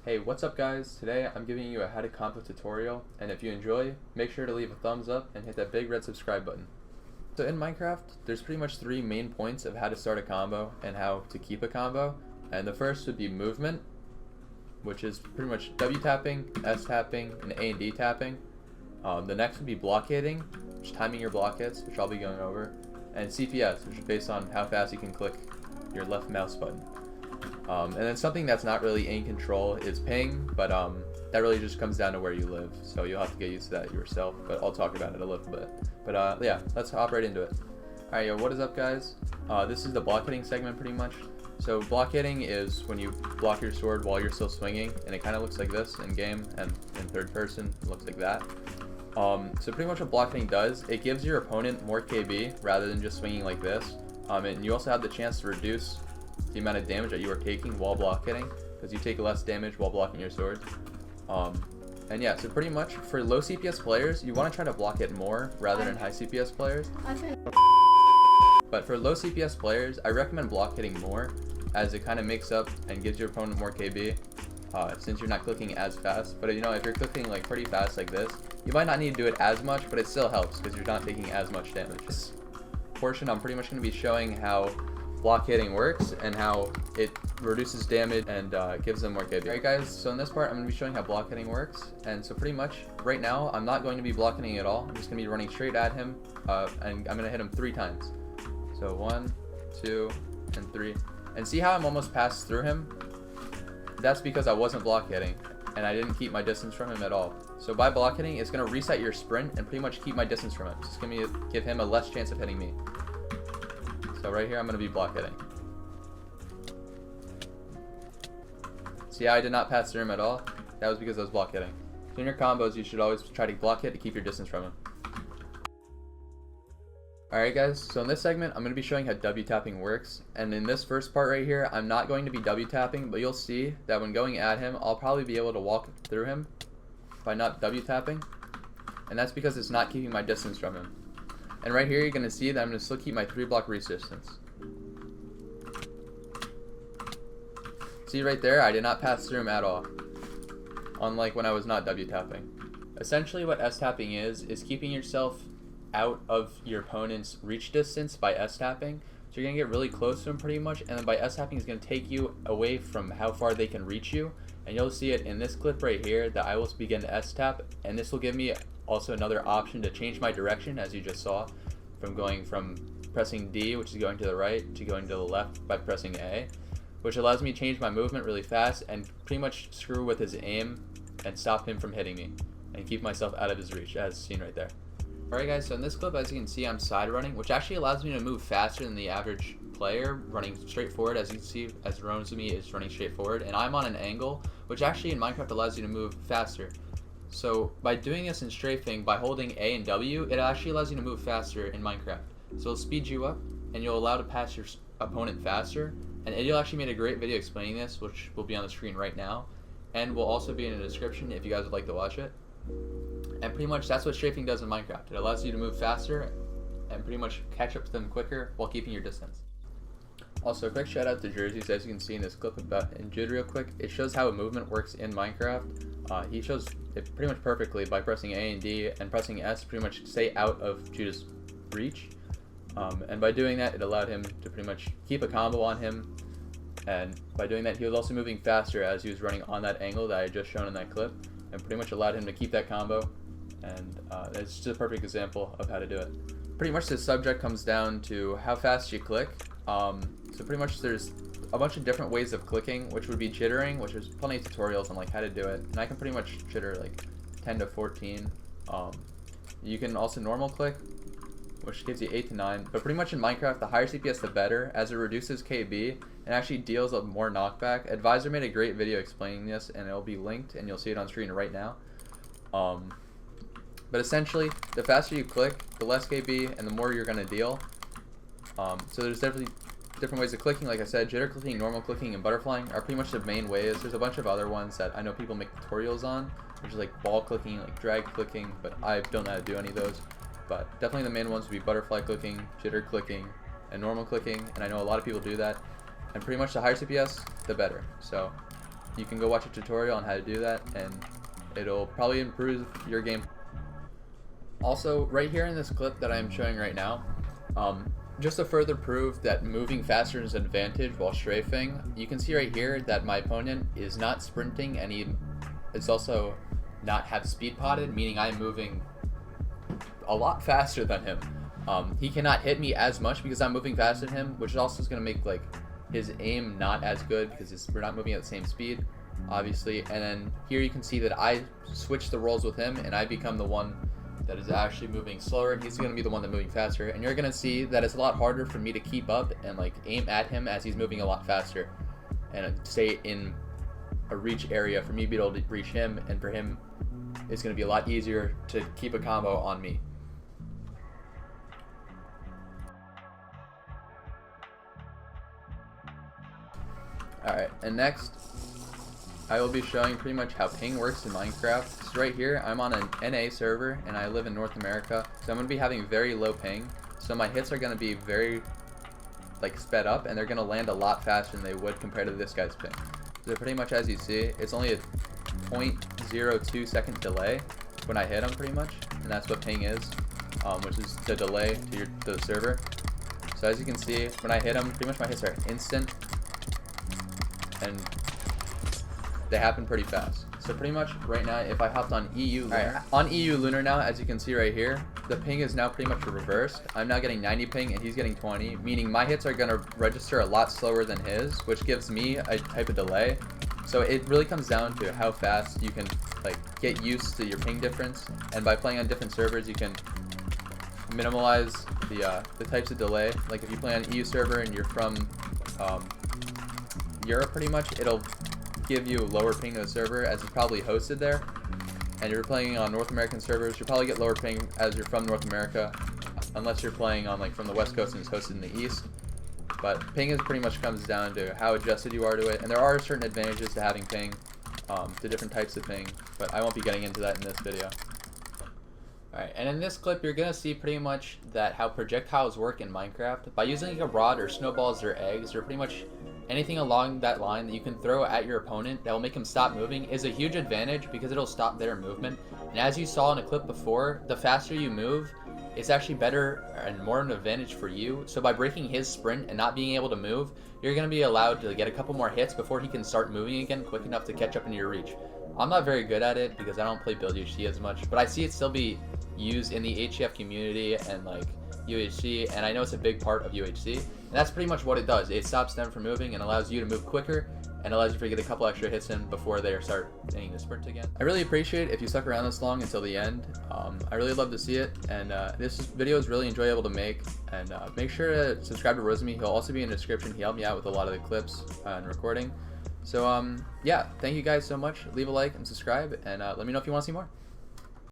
Hey, what's up guys? Today I'm giving you a how to combo tutorial, and if you enjoy, make sure to leave a thumbs up and hit that big red subscribe button. So in Minecraft, there's pretty much three main points of how to start a combo and how to keep a combo. And the first would be movement, which is pretty much W tapping, S tapping, and A and D tapping. The next would be block hitting, which is timing your block hits, which I'll be going over. And CPS, which is based on how fast you can click your left mouse button. And then something that's not really in control is ping, but that really just comes down to where you live, so you'll have to get used to that yourself, but I'll talk about it a little bit. But yeah, let's hop right into it. Alright, yo, what is up guys? This is the block hitting segment pretty much. So block hitting is when you block your sword while you're still swinging, and it kind of looks like this in game, and in third person it looks like that. So pretty much what block hitting does, it gives your opponent more KB rather than just swinging like this, and you also have the chance to reduce the amount of damage that you are taking while block hitting, because you take less damage while blocking your sword. And yeah, so pretty much for low CPS players, you want to try to block it more rather than high CPS players. But for low CPS players, I recommend block hitting more, as it kind of makes up and gives your opponent more KB, since you're not clicking as fast. But you know, if you're clicking like pretty fast like this, you might not need to do it as much, but it still helps because you're not taking as much damage. This portion, I'm pretty much going to be showing how block hitting works and how it reduces damage and gives them more KB. Alright guys, so in this part I'm going to be showing how block hitting works, and so pretty much right now I'm not going to be block hitting at all. I'm just going to be running straight at him, and I'm going to hit him 3 times. So 1, 2, and 3. And see how I'm almost passed through him? That's because I wasn't block hitting and I didn't keep my distance from him at all. So by block hitting, it's going to reset your sprint and pretty much keep my distance from him. It's going to give him a less chance of hitting me. So right here I'm going to be block hitting. See how I did not pass through him at all? That was because I was block hitting. So in your combos you should always try to block hit to keep your distance from him. Alright guys, so in this segment I'm going to be showing how W tapping works, and in this first part right here I'm not going to be W tapping, but you'll see that when going at him I'll probably be able to walk through him by not W tapping, and that's because it's not keeping my distance from him. And right here you're going to see that I'm going to still keep my 3 block resistance. See right there, I did not pass through him at all, unlike when I was not W tapping. Essentially what S tapping is keeping yourself out of your opponent's reach distance by S tapping. So you're going to get really close to him pretty much, and then by S tapping is going to take you away from how far they can reach you. And you'll see it in this clip right here that I will begin to S tap, and this will give me also another option to change my direction, as you just saw, from going from pressing D, which is going to the right, to going to the left by pressing A, which allows me to change my movement really fast and pretty much screw with his aim and stop him from hitting me and keep myself out of his reach, as seen right there. Alright guys, so in this clip, as you can see, I'm side running, which actually allows me to move faster than the average player running straight forward. As you can see, as Rosemi is running straight forward, and I'm on an angle, which actually in Minecraft allows you to move faster. So by doing this in strafing, by holding A and W, it actually allows you to move faster in Minecraft. So it'll speed you up, and you'll allow to pass your opponent faster. And Ideal actually made a great video explaining this, which will be on the screen right now, and will also be in the description if you guys would like to watch it. And pretty much that's what strafing does in Minecraft. It allows you to move faster and pretty much catch up to them quicker while keeping your distance. Also, a quick shout out to Jerseys, as you can see in this clip about Injured real quick. It shows how a movement works in Minecraft. He shows it pretty much perfectly by pressing A and D and pressing S pretty much stay out of Judah's reach. And by doing that, it allowed him to pretty much keep a combo on him. And by doing that, he was also moving faster as he was running on that angle that I had just shown in that clip, and pretty much allowed him to keep that combo. And it's just a perfect example of how to do it. Pretty much the subject comes down to how fast you click. So pretty much there's a bunch of different ways of clicking, which would be jittering, which there's plenty of tutorials on like how to do it, and I can pretty much jitter like 10 to 14. You can also normal click, which gives you 8 to 9, but pretty much in Minecraft the higher CPS the better, as it reduces KB and actually deals a more knockback. Advisor made a great video explaining this, and it'll be linked and you'll see it on screen right now. But essentially, the faster you click, the less KB and the more you're going to deal. So there's definitely different ways of clicking. Like I said, jitter clicking, normal clicking, and butterflying are pretty much the main ways. There's a bunch of other ones that I know people make tutorials on, which is like ball clicking, like drag clicking, but I don't know how to do any of those. But definitely the main ones would be butterfly clicking, jitter clicking, and normal clicking, and I know a lot of people do that. And pretty much the higher CPS, the better. So you can go watch a tutorial on how to do that, and it'll probably improve your game. Also, right here in this clip that I'm showing right now, just to further prove that moving faster is an advantage while strafing, you can see right here that my opponent is not sprinting, and he is also not have speed potted, meaning I'm moving a lot faster than him. He cannot hit me as much because I'm moving faster than him, which also is going to make like his aim not as good because we're not moving at the same speed, obviously. And then here you can see that I switch the roles with him, and I become the one that is actually moving slower, and he's going to be the one that's moving faster. And you're going to see that it's a lot harder for me to keep up and like aim at him as he's moving a lot faster, and stay in a reach area for me to be able to reach him, and for him it's going to be a lot easier to keep a combo on me. Alright, and next I will be showing pretty much how ping works in Minecraft. So right here, I'm on an NA server, and I live in North America, so I'm going to be having very low ping. So my hits are going to be very like sped up, and they're going to land a lot faster than they would compared to this guy's ping. So pretty much as you see, it's only a 0.02 second delay when I hit him pretty much, and that's what ping is, which is the delay to the server. So as you can see, when I hit him, pretty much my hits are instant, and they happen pretty fast. So pretty much right now, if I hopped on EU Lunar, on EU Lunar now, as you can see right here, the ping is now pretty much reversed. I'm now getting 90 ping and he's getting 20, meaning my hits are going to register a lot slower than his, which gives me a type of delay. So it really comes down to how fast you can like get used to your ping difference, and by playing on different servers you can minimize the types of delay. Like if you play on EU server and you're from Europe, pretty much it'll give you lower ping to the server as it's probably hosted there, and you're playing on North American servers, you'll probably get lower ping as you're from North America, unless you're playing on like from the West Coast and it's hosted in the East. But ping is pretty much comes down to how adjusted you are to it, and there are certain advantages to having ping, to different types of ping, but I won't be getting into that in this video. Alright, and in this clip you're going to see pretty much that how projectiles work in Minecraft. By using like a rod or snowballs or eggs or pretty much anything along that line that you can throw at your opponent that will make him stop moving is a huge advantage because it'll stop their movement. And as you saw in a clip before, the faster you move, it's actually better and more of an advantage for you. So by breaking his sprint and not being able to move, you're going to be allowed to get a couple more hits before he can start moving again quick enough to catch up into your reach. I'm not very good at it because I don't play Build UHC as much, but I see it still be used in the HCF community and like UHC, and I know it's a big part of UHC, and that's pretty much what it does. It stops them from moving and allows you to move quicker, and allows you to get a couple extra hits in before they start getting the sprint again. I really appreciate if you stuck around this long until the end. I really love to see it, and this video is really enjoyable to make, and make sure to subscribe to Rosemi. He'll also be in the description. He helped me out with a lot of the clips and recording. So yeah, thank you guys so much. Leave a like and subscribe, and let me know if you want to see more.